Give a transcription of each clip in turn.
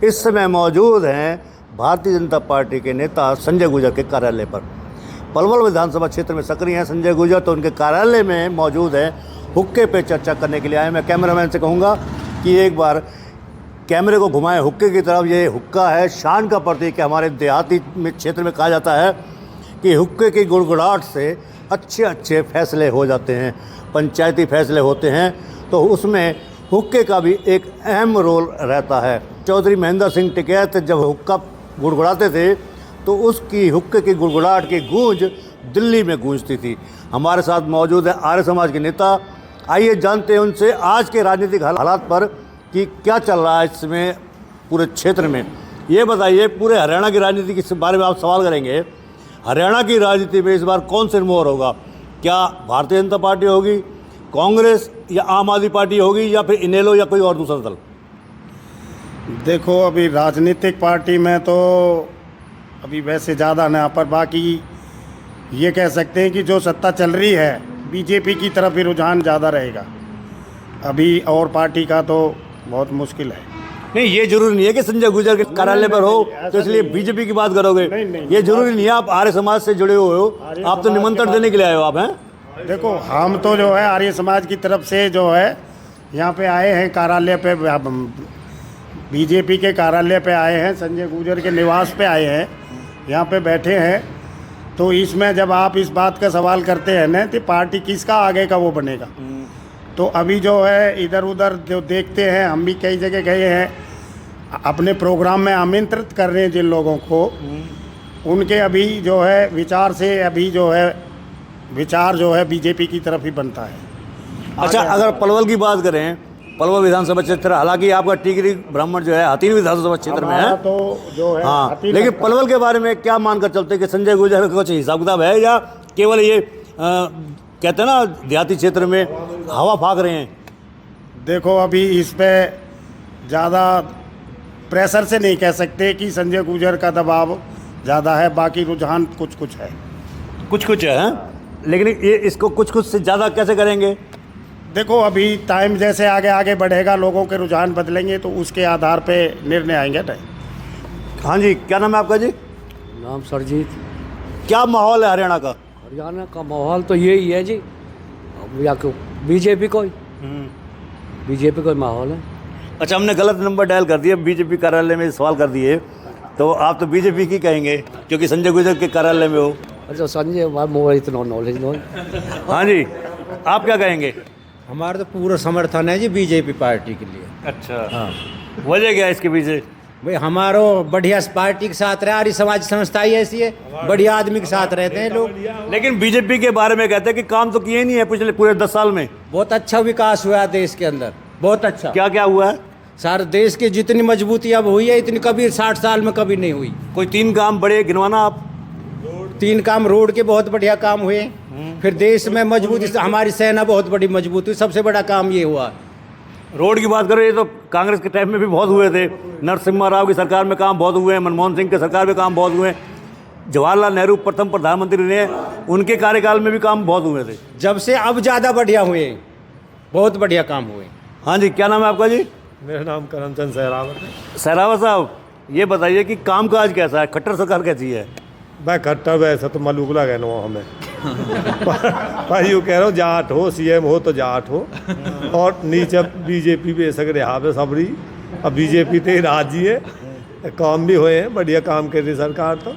इस समय मौजूद हैं भारतीय जनता पार्टी के नेता संजय गुर्जर के कार्यालय पर। पलवल विधानसभा क्षेत्र में सक्रिय हैं संजय गुर्जर, तो उनके कार्यालय में मौजूद हैं। हुक्के पे चर्चा करने के लिए आए। मैं कैमरामैन से कहूँगा कि एक बार कैमरे को घुमाएं हुक्के की तरफ। ये हुक्का है, शान का प्रतीक है। हमारे देहाती में क्षेत्र में कहा जाता है कि हुक्के की गुड़गुड़ाहट से अच्छे अच्छे फैसले हो जाते हैं, पंचायती फैसले होते हैं, तो उसमें हुक्के का भी एक अहम रोल रहता है। चौधरी महेंद्र सिंह टिकैत जब हुक्का गुड़गुड़ाते थे तो उसकी हुक्के की गुड़गुड़ाहट की गूंज दिल्ली में गूंजती थी। हमारे साथ मौजूद है आर्य समाज के नेता। आइए जानते हैं उनसे आज के राजनीतिक हालात पर कि क्या चल रहा है इसमें पूरे क्षेत्र में। ये बताइए, पूरे हरियाणा की राजनीति के बारे में आप सवाल करेंगे। हरियाणा की राजनीति में इस बार कौन सिरमौर होगा? क्या भारतीय जनता पार्टी होगी, कांग्रेस या आम आदमी पार्टी होगी, या फिर इनेलो या कोई और दूसरा दल? देखो, अभी राजनीतिक पार्टी में तो अभी वैसे ज़्यादा ना, पर बाकी ये कह सकते हैं कि जो सत्ता चल रही है बीजेपी की तरफ ही रुझान ज़्यादा रहेगा। अभी और पार्टी का तो बहुत मुश्किल है। नहीं, ये जरूरी नहीं है कि संजय गुर्जर के कार्यालय पर हो तो इसलिए बीजेपी की बात करोगे। ये जरूरी नहीं है। आप आर्य समाज से जुड़े हुए हो, आप तो निमंत्रण देने के लिए आए हो। आप हैं, देखो, हम तो जो है आर्य समाज की तरफ से जो है यहाँ पे आए हैं, कार्यालय पे, बीजेपी के कार्यालय पे आए हैं, संजय गुर्जर के निवास पे आए हैं, यहाँ पे बैठे हैं। तो इसमें जब आप इस बात का सवाल करते हैं ना कि पार्टी किसका आगे का वो बनेगा, तो अभी जो है इधर उधर जो देखते हैं, हम भी कई जगह गए हैं, अपने प्रोग्राम में आमंत्रित कर रहे हैं जिन लोगों को, उनके अभी जो है विचार से अभी जो है विचार जो है बीजेपी की तरफ ही बनता है। अच्छा, अगर पलवल की बात करें, पलवल विधानसभा क्षेत्र, हालांकि आपका टिकरी ब्राह्मण जो है हथीन विधानसभा क्षेत्र में है, तो जो है हाँ, लेकिन पलवल के बारे में क्या मानकर चलते कि संजय गुर्जर का कुछ हिसाब किताब है, या केवल ये कहते हैं ना देहाती क्षेत्र में हवा फाक रहे हैं? देखो, अभी इस पे ज़्यादा प्रेशर से नहीं कह सकते कि संजय गुर्जर का दबाव ज़्यादा है, बाकी रुझान कुछ कुछ है। कुछ कुछ है, लेकिन ये इसको कुछ कुछ से ज़्यादा कैसे करेंगे? देखो, अभी टाइम जैसे आगे आगे बढ़ेगा, लोगों के रुझान बदलेंगे, तो उसके आधार पे निर्णय आएंगे ना। हाँ जी, क्या नाम है आपका जी? नाम सरजीत। क्या माहौल है हरियाणा का? हरियाणा का माहौल तो यही है जी, अब या को बीजेपी को माहौल है। अच्छा, हमने गलत नंबर डायल कर दिया, बीजेपी कार्यालय में सवाल कर दिए, तो आप तो बीजेपी की कहेंगे क्योंकि संजय गुर्जर के कार्यालय में हो। अच्छा, संजय मोबाइल इतना नॉलेज नो। हाँ जी, आप क्या कहेंगे? हमारा तो पूरा समर्थन है जी बीजेपी पार्टी के लिए। अच्छा, हाँ, वजह क्या है इसके पीछे? भाई, हमारो बढ़िया पार्टी के साथ रहे, आर्य समाज संस्था ही ऐसी है, बढ़िया आदमी के साथ रहते हैं लोग। लेकिन बीजेपी के बारे में कहते हैं कि काम तो किए ही नहीं है पिछले पूरे 10 साल में। बहुत अच्छा विकास हुआ है देश के अंदर, बहुत अच्छा। क्या क्या हुआ है? सारे देश की जितनी मजबूती अब हुई है, इतनी कभी 60 साल में कभी नहीं हुई। कोई 3 काम बड़े गिनवाना आप? 3 काम रोड के बहुत बढ़िया काम हुए, फिर देश में मजबूती, हमारी सेना बहुत बड़ी मजबूत हुई, सबसे बड़ा काम ये हुआ। रोड की बात करो, ये तो कांग्रेस के टाइम में भी बहुत हुए थे। नरसिम्हा राव की सरकार में काम बहुत हुए हैं, मनमोहन सिंह की सरकार में काम बहुत हुए हैं, जवाहरलाल नेहरू प्रथम प्रधानमंत्री रहे, उनके कार्यकाल में भी काम बहुत हुए थे। जब से अब ज़्यादा बढ़िया हुए, बहुत बढ़िया काम हुए। हाँ जी, क्या नाम है आपका जी? मेरा नाम करमचंद सहरावत है। सहरावत साहब, ये बताइए कि कामकाज कैसा है, खट्टर सरकार कैसी है? भाई, खट्टर वैसा तो मलूकला कहना हो हमें पर यूँ कह रहा हूँ, जाट हो, सीएम हो तो जाट हो, और नीचे बीजेपी बेशक रहा है सबरी। अब बीजेपी तो राजी है, काम भी हुए हैं, बढ़िया काम कर रही सरकार तो,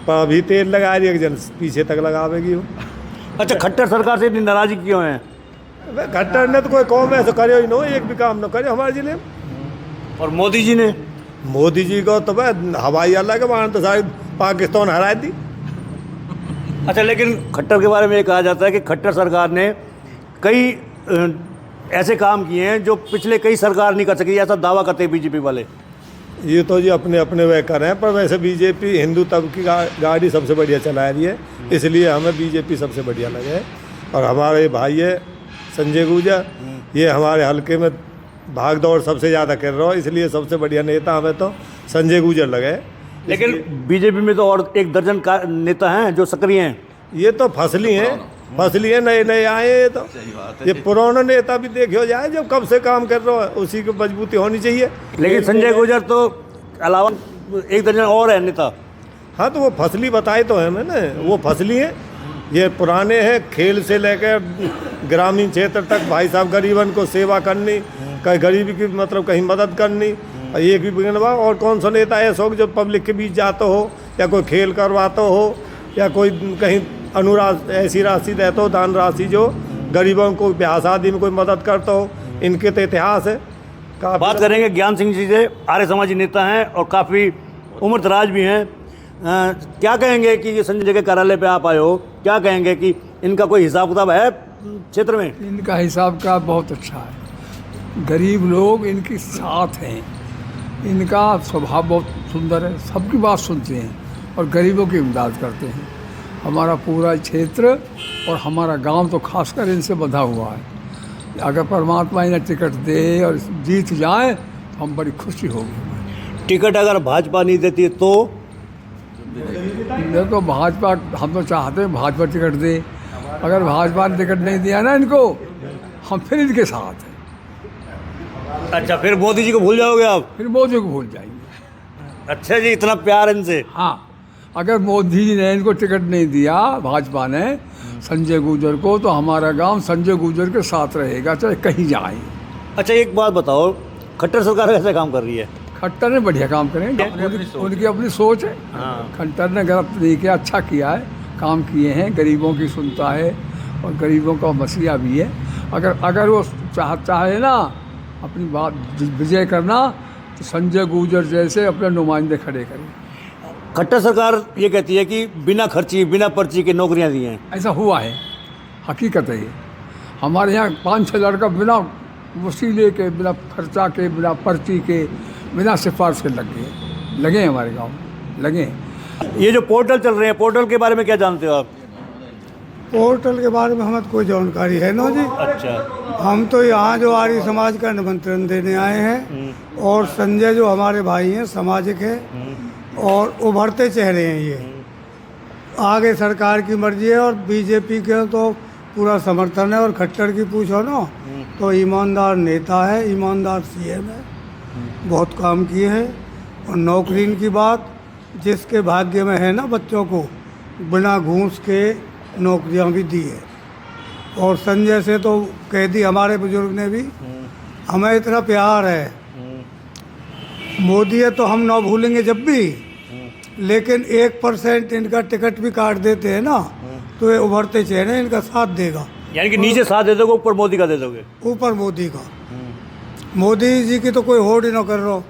पर अभी तेल लगा रही है, जन पीछे तक लगावेगी वो। अच्छा, खट्टर सरकार से इतनी नाराजगी क्यों है? खट्टर ने तो कोई कौम ऐसा करे ही ना, एक भी काम ना करे हमारे जिले में। और मोदी जी ने? मोदी जी को तो भाई हवाई अड्डा के वहाँ तो सारी पाकिस्तान हरा दी। अच्छा, लेकिन खट्टर के बारे में ये कहा जाता है कि खट्टर सरकार ने कई ऐसे काम किए हैं जो पिछले कई सरकार नहीं कर सकी, ऐसा दावा करते हैं बीजेपी वाले। ये तो जी अपने अपने वह कर रहे हैं, पर वैसे बीजेपी हिंदू तब की गाड़ी सबसे बढ़िया चला रही है, इसलिए हमें बीजेपी सबसे बढ़िया लगे है। और हमारे भाई है संजय गुर्जर, ये हमारे हल्के में भाग दौड़ सबसे ज़्यादा कर रहा हो, इसलिए सबसे बढ़िया नेता हमें तो संजय गुर्जर लगे। लेकिन बीजेपी में तो और 1 दर्जन का नेता हैं जो सक्रिय हैं। ये तो फसली हैं, नए नए आए हैं, तो ये पुराना नेता भी देखो जाए, जब कब से काम कर रहा है उसी की मजबूती होनी चाहिए। लेकिन संजय गुर्जर तो अलावा एक दर्जन और है नेता। हाँ तो वो फसली बताए तो है मैंने, वो फसली हैं, ये पुराने हैं, खेल से लेकर ग्रामीण क्षेत्र तक भाई साहब गरीबन को सेवा करनी, कहीं गरीबी की मतलब कहीं मदद करनी, एक भी बिगड़वा। और कौन सा नेता ऐसा हो जो पब्लिक के बीच जाता हो या कोई खेल करवाता हो या कोई कहीं अनुराग ऐसी राशि देता हो, दान राशि जो गरीबों को ब्याह शादी में कोई मदद करता हो, इनके तो इतिहास है। बात करेंगे ज्ञान सिंह जी से, आर्य समाजी नेता हैं और काफ़ी उम्र दराज भी हैं। क्या कहेंगे कि ये संजय के कार्यालय पे आप आए हो, क्या कहेंगे कि इनका कोई हिसाब किताब है क्षेत्र में? इनका हिसाब का बहुत अच्छा है, गरीब लोग इनके साथ हैं, इनका स्वभाव बहुत सुंदर है, सबकी बात सुनते हैं और गरीबों की इमदाद करते हैं। हमारा पूरा क्षेत्र और हमारा गांव तो खासकर इनसे बंधा हुआ है। अगर परमात्मा इन्हें टिकट दे और जीत जाए तो हम बड़ी खुशी होगी। टिकट अगर भाजपा नहीं देती है तो? देखो भाजपा, हम तो चाहते हैं भाजपा टिकट दे, अगर भाजपा ने टिकट नहीं दिया ना इनको, हम फिर इनके साथ हैं। अच्छा, फिर मोदी जी को भूल जाओगे आप? फिर मोदी को भूल जाएंगे। अच्छा जी, इतना प्यार इनसे? हाँ, अगर मोदी जी ने इनको टिकट नहीं दिया भाजपा ने संजय गुर्जर को, तो हमारा गांव संजय गुर्जर के साथ रहेगा, चाहे कहीं जाए। अच्छा, एक बात बताओ, खट्टर सरकार कैसे काम कर रही है? खट्टर ने बढ़िया काम करे, उनकी अपनी सोच है। खट्टर ने गलत नहीं किया, अच्छा किया है, काम किए हैं, गरीबों की सुनता है और गरीबों का मसीहा भी है। अगर वो चाहे ना अपनी बात विजय करना, तो संजय गुर्जर जैसे अपने नुमाइंदे खड़े करें। खट्टर सरकार ये कहती है कि बिना खर्ची बिना पर्ची के नौकरियां दी हैं। ऐसा हुआ है, हकीकत है ये। हमारे यहाँ 5-6 लड़का बिना वसीले के, बिना खर्चा के, बिना पर्ची के, बिना सिफारिश के लगे हैं हमारे गांव में, लगे हैं। ये जो पोर्टल चल रहे हैं, पोर्टल के बारे में क्या जानते हो आप? पोर्टल के बारे में हमें तो कोई जानकारी है ना जी। अच्छा, हम तो यहाँ जो आर्य समाज का निमंत्रण देने आए हैं और संजय जो हमारे भाई हैं, सामाजिक हैं और उभरते चेहरे हैं। ये आगे सरकार की मर्जी है और बीजेपी के तो पूरा समर्थन है। और खट्टर की पूछो ना तो ईमानदार नेता है, ईमानदार सीएम है, बहुत काम किए हैं। और नौकरी की बात, जिसके भाग्य में है ना, बच्चों को बिना घूस के नौकरियां भी दी है। और संजय से तो कह दी हमारे बुजुर्ग ने भी, हमें इतना प्यार है। मोदी है तो हम ना भूलेंगे जब भी, लेकिन 1% इनका टिकट भी काट देते हैं ना, तो ये उभरते चेहरे इनका साथ देगा। यानी कि नीचे साथ दे दोगे, ऊपर मोदी का दे दोगे? ऊपर मोदी का। मोदी जी की तो कोई होड़ ही ना कर रहा,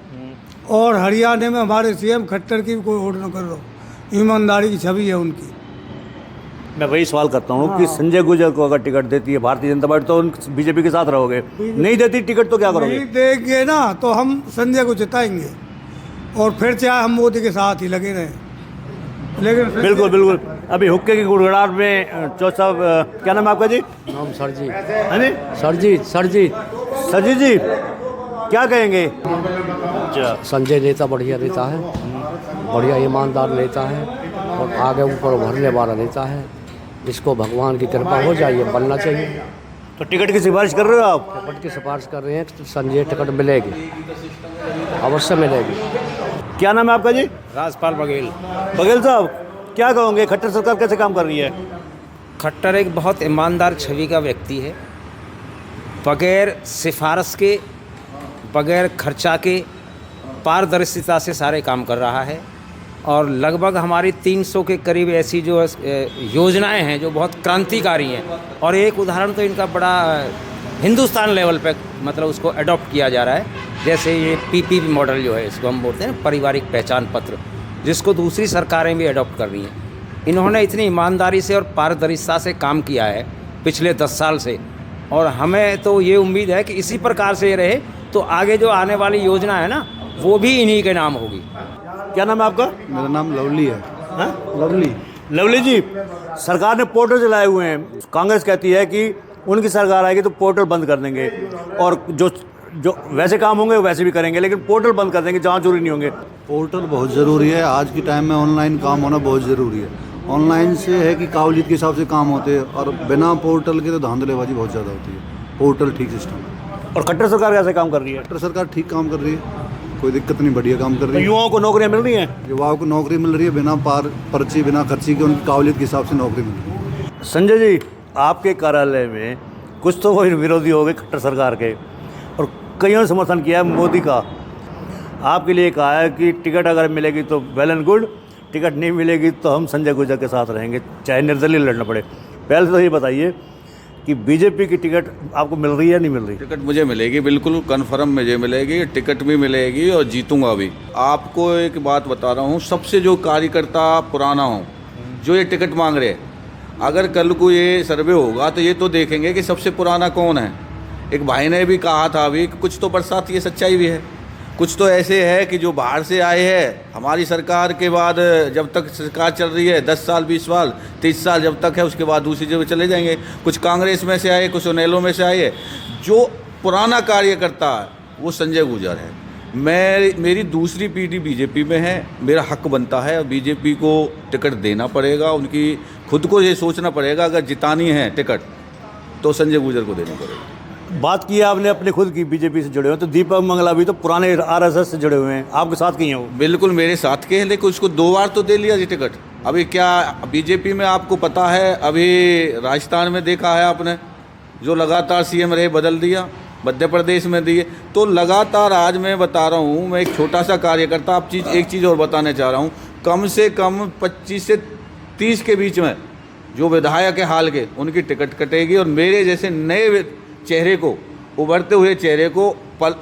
और हरियाणा में हमारे सीएम खट्टर की भी कोई होड़ ना कर रहा। ईमानदारी की छवि है उनकी। मैं वही सवाल करता हूँ कि संजय गुर्जर को अगर टिकट देती है भारतीय जनता पार्टी तो उन बीजेपी के साथ रहोगे, नहीं देती टिकट तो क्या करोगे? नहीं देंगे ना तो हम संजय को जिताएंगे और फिर चाहे हम मोदी के साथ ही लगे रहें। लेकिन बिल्कुल बिल्कुल। अभी हुक्के की गुड़गड़ाहट में चौथ साहब, क्या नाम है आपका जी? नाम सरजीत। है नी? सरजीत सजीत जी, क्या कहेंगे? अच्छा, संजय नेता बढ़िया नेता है, बढ़िया ईमानदार नेता है और आगे ऊपर उभरने वाला नेता है। जिसको भगवान की कृपा हो जाए, बनना चाहिए। तो टिकट की सिफारिश कर रहे हो आप? टिकट की सिफारिश कर रहे हैं तो संजय टिकट मिलेगी, अवश्य मिलेगी। क्या नाम है आपका जी? राजपाल बघेल। बघेल साहब, क्या कहोगे, खट्टर सरकार कैसे काम कर रही है? खट्टर एक बहुत ईमानदार छवि का व्यक्ति है, बगैर सिफारिश के, बगैर खर्चा के, पारदर्शिता से सारे काम कर रहा है। और लगभग हमारी 300 के करीब ऐसी जो योजनाएं हैं जो बहुत क्रांतिकारी हैं। और एक उदाहरण तो इनका बड़ा हिंदुस्तान लेवल पे मतलब उसको अडॉप्ट किया जा रहा है, जैसे ये पीपीपी मॉडल जो है, इसको हम बोलते हैं पारिवारिक पहचान पत्र, जिसको दूसरी सरकारें भी अडॉप्ट कर रही हैं। इन्होंने इतनी ईमानदारी से और पारदर्शिता से काम किया है पिछले 10 साल से, और हमें तो ये उम्मीद है कि इसी प्रकार से ये रहे तो आगे जो आने वाली योजना है ना, वो भी इन्हीं के नाम होगी। क्या नाम है आपका? मेरा नाम लवली है। हाँ? लवली जी, सरकार ने पोर्टल चलाए हुए हैं, कांग्रेस कहती है कि उनकी सरकार आएगी तो पोर्टल बंद कर देंगे और जो वैसे काम होंगे वैसे भी करेंगे, लेकिन पोर्टल बंद कर देंगे जहाँ चोरी नहीं होंगे। पोर्टल बहुत ज़रूरी है, आज के टाइम में ऑनलाइन काम होना बहुत ज़रूरी है। ऑनलाइन से है कि काबिलियत के हिसाब से काम होते हैं, और बिना पोर्टल के तो धांधलेबाजी बहुत ज़्यादा होती है। पोर्टल ठीक सिस्टम है। और खट्टर सरकार कैसे काम कर रही है? खट्टर सरकार ठीक काम कर रही है, कोई दिक्कत नहीं, बढ़िया काम कर तो रही है। युवाओं को नौकरियां मिल रही हैं? युवाओं को नौकरी मिल रही है, बिना पर्ची बिना खर्ची के उनकी काबिलियत के हिसाब से नौकरी मिल रही है। संजय जी, आपके कार्यालय में कुछ तो वो विरोधी हो गए खट्टर सरकार के, और कईयों ने समर्थन किया है मोदी का। आपके लिए कहा है कि टिकट अगर मिलेगी तो वेल एंड गुड, टिकट नहीं मिलेगी तो हम संजय गुर्जर के साथ रहेंगे, चाहे निर्दलीय लड़ना पड़े। पहले तो ये बताइए कि बीजेपी की टिकट आपको मिल रही है नहीं मिल रही? टिकट मुझे मिलेगी, बिल्कुल कन्फर्म मुझे मिलेगी, टिकट भी मिलेगी और जीतूंगा भी। आपको एक बात बता रहा हूँ, सबसे जो कार्यकर्ता पुराना हो, जो ये टिकट मांग रहे हैं, अगर कल को ये सर्वे होगा तो ये तो देखेंगे कि सबसे पुराना कौन है। एक भाई ने भी कहा था अभी कि कुछ तो बरसात, ये सच्चाई भी है, कुछ तो ऐसे है कि जो बाहर से आए हैं, हमारी सरकार के बाद जब तक सरकार चल रही है 10 साल 20 साल 30 साल जब तक है, उसके बाद दूसरी जगह चले जाएंगे। कुछ कांग्रेस में से आए, कुछ उनेलो में से आए है। जो पुराना कार्यकर्ता है वो संजय गुर्जर है। मेरी दूसरी पीढ़ी बीजेपी में है, मेरा हक बनता है, बीजेपी को टिकट देना पड़ेगा। उनकी खुद को ये सोचना पड़ेगा, अगर जितानी है टिकट तो संजय गुर्जर को देनी पड़ेगी। बात की आपने अपने खुद की, बीजेपी से जुड़े हुए, तो दीपक मंगला भी तो पुराने आरएसएस से जुड़े हुए हैं, आपके साथ की हैं वो? बिल्कुल मेरे साथ के हैं, लेकिन उसको 2 बार तो दे लिया जी टिकट। अभी क्या बीजेपी में आपको पता है, अभी राजस्थान में देखा है आपने, जो लगातार सीएम रहे बदल दिया, मध्य प्रदेश में दिए, तो लगातार आज मैं बता रहा हूँ, मैं एक छोटा सा कार्यकर्ता, आप एक चीज़ और बताने चाह रहा हूँ, कम से कम 25 से 30 के बीच में जो विधायक है हाल के, उनकी टिकट कटेगी, और मेरे जैसे नए चेहरे को, उभरते हुए चेहरे को,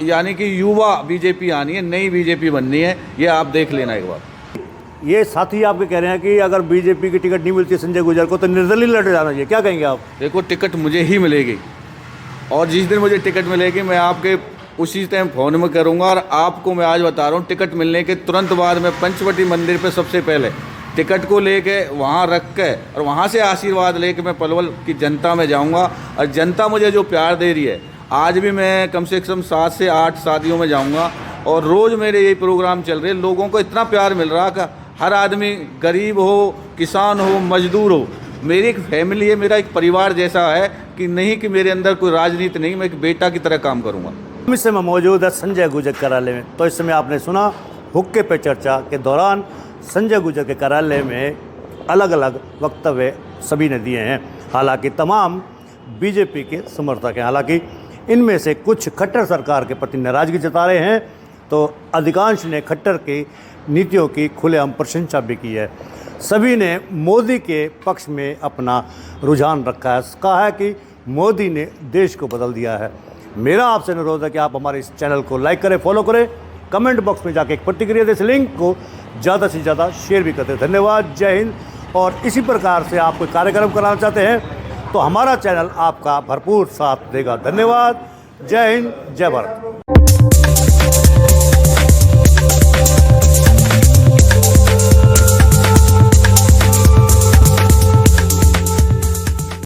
यानी कि युवा बीजेपी आनी है, नई बीजेपी बननी है, ये आप देख लेना एक बार। ये साथी आपके कह रहे हैं कि अगर बीजेपी की टिकट नहीं मिलती है संजय गुर्जर को तो निर्दलीय लड़े जाना चाहिए, क्या कहेंगे आप? देखो, टिकट मुझे ही मिलेगी, और जिस दिन मुझे टिकट मिलेगी मैं आपके उसी टाइम फ़ोन में करूँगा। और आपको मैं आज बता रहा हूँ, टिकट मिलने के तुरंत बाद मैं पंचवटी मंदिर पर सबसे पहले टिकट को लेके वहाँ रख के, और वहाँ से आशीर्वाद लेके मैं पलवल की जनता में जाऊँगा। और जनता मुझे जो प्यार दे रही है, आज भी मैं कम से कम 7 से 8 शादियों में जाऊँगा, और रोज़ मेरे ये प्रोग्राम चल रहे हैं। लोगों को इतना प्यार मिल रहा कि हर आदमी, गरीब हो, किसान हो, मजदूर हो, मेरी एक फैमिली है, मेरा एक परिवार जैसा है, कि नहीं कि मेरे अंदर कोई राजनीति नहीं, मैं एक बेटा की तरह काम करूँगा। इस समय मौजूद है संजय गुर्जर कार्यालय में। तो इस समय आपने सुना हुक्के पे चर्चा के दौरान संजय गुर्जर के कार्यालय में अलग अलग वक्तव्य सभी ने दिए हैं। हालांकि तमाम बीजेपी के समर्थक हैं, हालांकि इनमें से कुछ खट्टर सरकार के प्रति नाराज़गी जता रहे हैं, तो अधिकांश ने खट्टर की नीतियों की खुलेआम प्रशंसा भी की है। सभी ने मोदी के पक्ष में अपना रुझान रखा है, कहा है कि मोदी ने देश को बदल दिया है। मेरा आपसे अनुरोध है कि आप हमारे इस चैनल को लाइक करें, फॉलो करें, कमेंट बॉक्स में जाके एक प्रतिक्रिया दें, इस लिंक को ज़्यादा से ज़्यादा शेयर भी करते हैं। धन्यवाद, जय हिंद। और इसी प्रकार से आप कोई कार्यक्रम कराना चाहते हैं तो हमारा चैनल आपका भरपूर साथ देगा। धन्यवाद, जय हिंद, जय भारत।